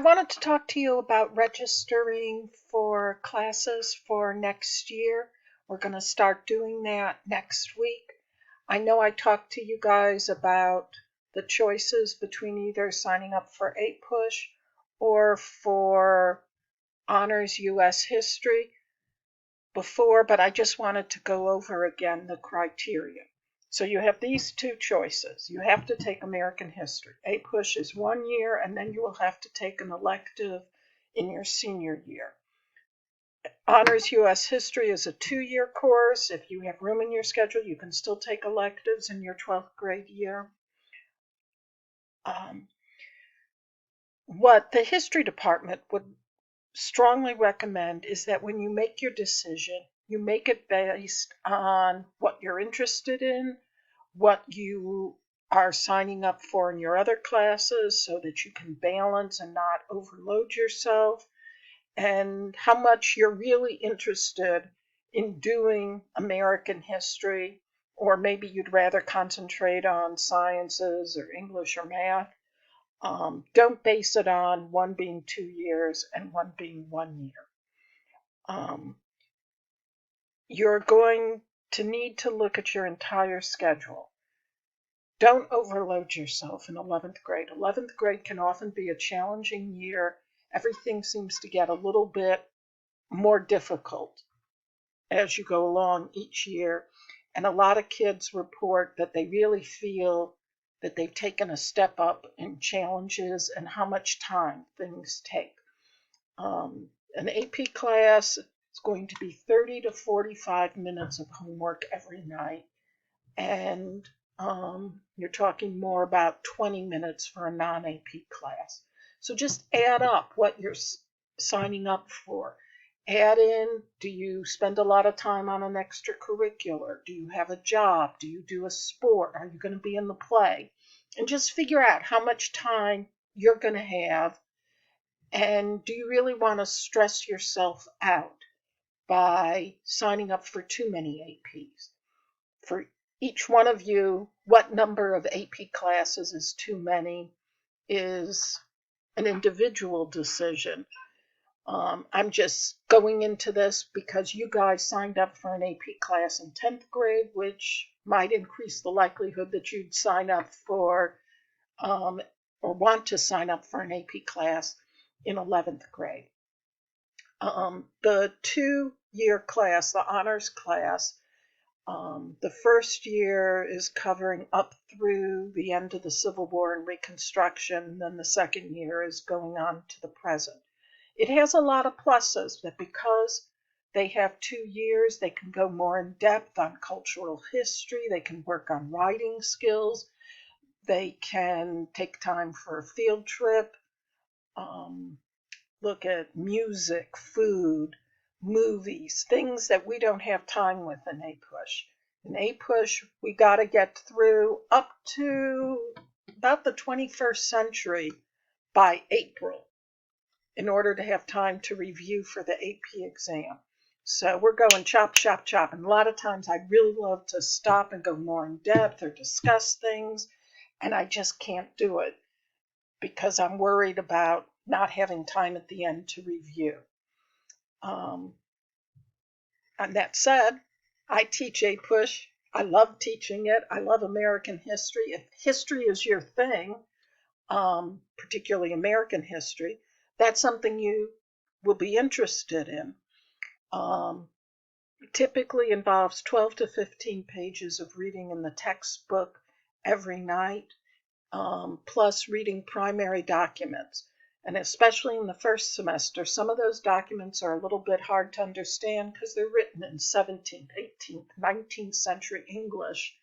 wanted to talk to you about registering for classes for next year. We're going to start doing that next week. I know I talked to you guys about the choices between either signing up for APUSH or for Honors US History before, but I just wanted to go over again the criteria. So you have these two choices. You have to take American history. APUSH is 1 year, and then you will have to take an elective in your senior year. Honors US History is a 2-year course. If you have room in your schedule, you can still take electives in your 12th grade year. What the history department would strongly recommend is that when you make your decision, you make it based on what you're interested in, what you are signing up for in your other classes so that you can balance and not overload yourself, and how much you're really interested in doing American history, or maybe you'd rather concentrate on sciences or English or math. Don't base it on one being 2 years and one being 1 year. You're going to need to look at your entire schedule. Don't overload yourself in 11th grade. 11th grade can often be a challenging year. Everything seems to get a little bit more difficult as you go along each year. And a lot of kids report that they really feel that they've taken a step up in challenges and how much time things take. An AP class is going to be 30 to 45 minutes of homework every night, and you're talking more about 20 minutes for a non-AP class. So just add up what you're signing up for. Add in, do you spend a lot of time on an extracurricular? Do you have a job? Do you do a sport? Are you going to be in the play? And just figure out how much time you're going to have. And do you really want to stress yourself out by signing up for too many APs? For each one of you, what number of AP classes is too many is an individual decision. I'm just going into this because you guys signed up for an AP class in 10th grade, which might increase the likelihood that you'd sign up for or want to sign up for an AP class in 11th grade. The 2-year class, the honors class, the first year is covering up through the end of the Civil War and Reconstruction, then the second year is going on to the present. It has a lot of pluses, that because they have 2 years, they can go more in depth on cultural history, they can work on writing skills, they can take time for a field trip, look at music, food, movies, things that we don't have time with in APUSH. In APUSH, we got to get through up to about the 21st century by April in order to have time to review for the AP exam. So we're going chop, chop, chop. And a lot of times I really love to stop and go more in depth or discuss things, and I just can't do it because I'm worried about not having time at the end to review. And that said, I teach APUSH. I love teaching it. I love American history. If history is your thing, particularly American history, that's something you will be interested in. It typically involves 12 to 15 pages of reading in the textbook every night, plus reading primary documents. And especially in the first semester, some of those documents are a little bit hard to understand because they're written in 17th, 18th, 19th century English.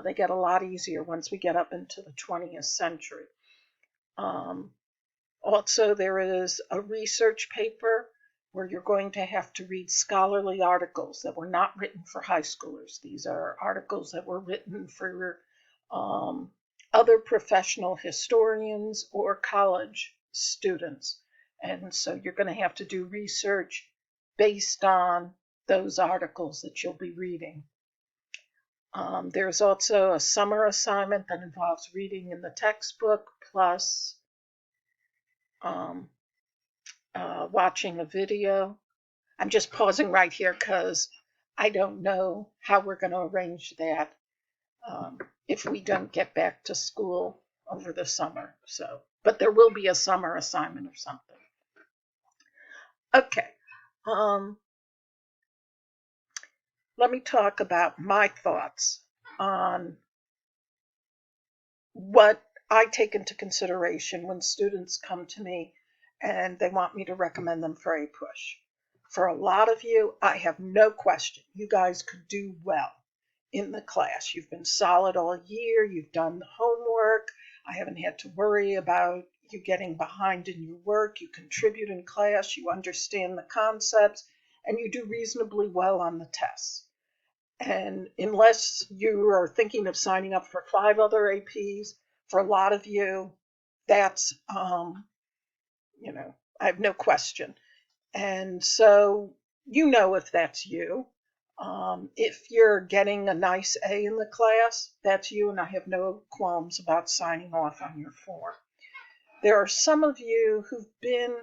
They get a lot easier once we get up into the 20th century. Also, there is a research paper where you're going to have to read scholarly articles that were not written for high schoolers. These are articles that were written for other professional historians or college students. And so you're going to have to do research based on those articles that you'll be reading. There's also a summer assignment that involves reading in the textbook plus um, watching a video. I'm just pausing right here because I don't know how we're going to arrange that um, if we don't get back to school over the summer. So, but there will be a summer assignment or something. Okay. Um, Let me talk about my thoughts on what I take into consideration when students come to me and they want me to recommend them for APUSH. For a lot of you, I have no question. You guys could do well in the class. You've been solid all year. You've done the homework. I haven't had to worry about you getting behind in your work. You contribute in class. You understand the concepts, and you do reasonably well on the tests. And unless you are thinking of signing up for 5 other APs, for a lot of you, that's, I have no question. And so, if that's you. If you're getting a nice A in the class, that's you, and I have no qualms about signing off on your form. There are some of you who've been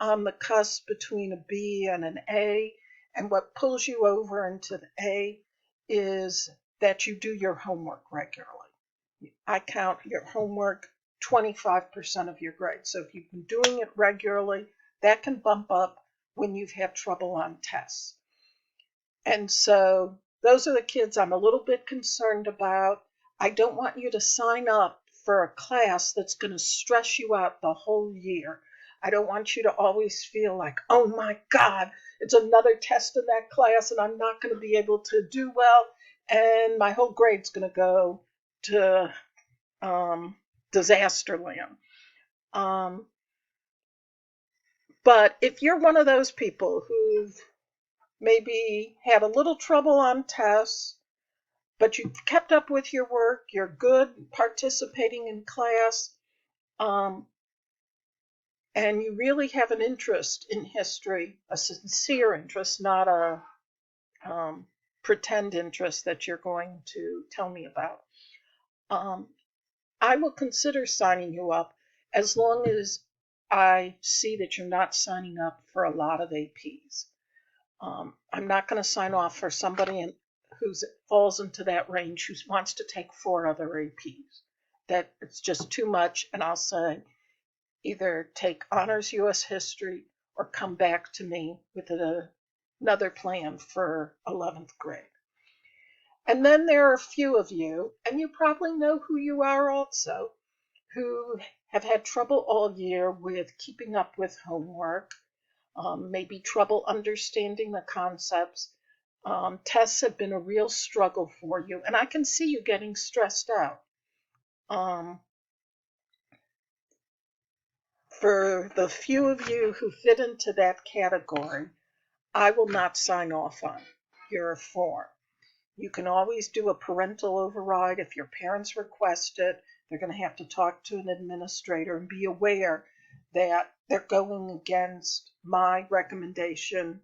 on the cusp between a B and an A, and what pulls you over into the A is that you do your homework regularly. I count your homework 25% of your grade. So if you've been doing it regularly, that can bump up when you've had trouble on tests. And so those are the kids I'm a little bit concerned about. I don't want you to sign up for a class that's going to stress you out the whole year. I don't want you to always feel like, oh my God, it's another test in that class and I'm not going to be able to do well and my whole grade's going to go to disaster land. But if you're one of those people who've maybe had a little trouble on tests, but you've kept up with your work, you're good participating in class, um, and you really have an interest in history, a sincere interest, not a pretend interest that you're going to tell me about. I will consider signing you up as long as I see that you're not signing up for a lot of APs. I'm not going to sign off for somebody who falls into that range who wants to take 4 other APs. That it's just too much, and I'll say either take honors U.S. history or come back to me with another plan for 11th grade. And then there are a few of you, and you probably know who you are also, who have had trouble all year with keeping up with homework, maybe trouble understanding the concepts. Tests have been a real struggle for you, and I can see you getting stressed out. For the few of you who fit into that category, I will not sign off on your form. You can always do a parental override if your parents request it. They're going to have to talk to an administrator and be aware that they're going against my recommendation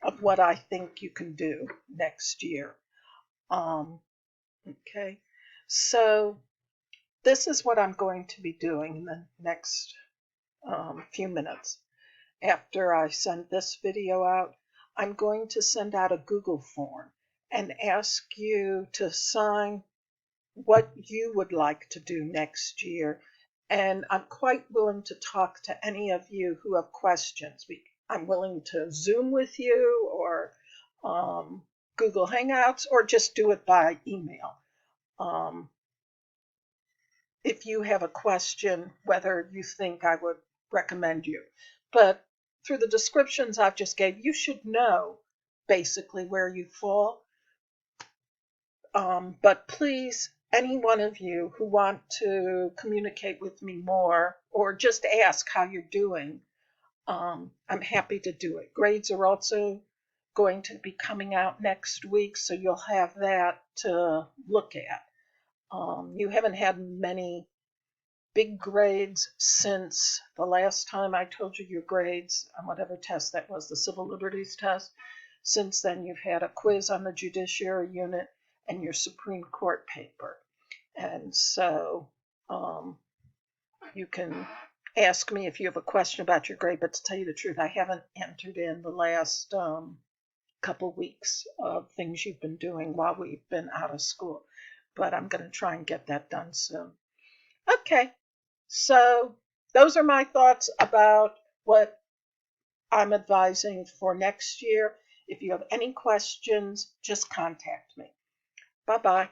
of what I think you can do next year. Okay, so this is what I'm going to be doing in the next few minutes. After I send this video out, I'm going to send out a Google form and ask you to sign what you would like to do next year. And I'm quite willing to talk to any of you who have questions. I'm willing to Zoom with you or Google Hangouts or just do it by email. If you have a question, whether you think I would recommend you. But through the descriptions I've just gave, you should know basically where you fall. But please, any one of you who want to communicate with me more or just ask how you're doing, I'm happy to do it. Grades are also going to be coming out next week, so you'll have that to look at. You haven't had many big grades since the last time I told you your grades on whatever test that was, the civil liberties test. Since then, you've had a quiz on the judiciary unit and your Supreme Court paper. And so you can ask me if you have a question about your grade, but to tell you the truth, I haven't entered in the last couple weeks of things you've been doing while we've been out of school. But I'm going to try and get that done soon. Okay, so those are my thoughts about what I'm advising for next year. If you have any questions, just contact me. Bye bye.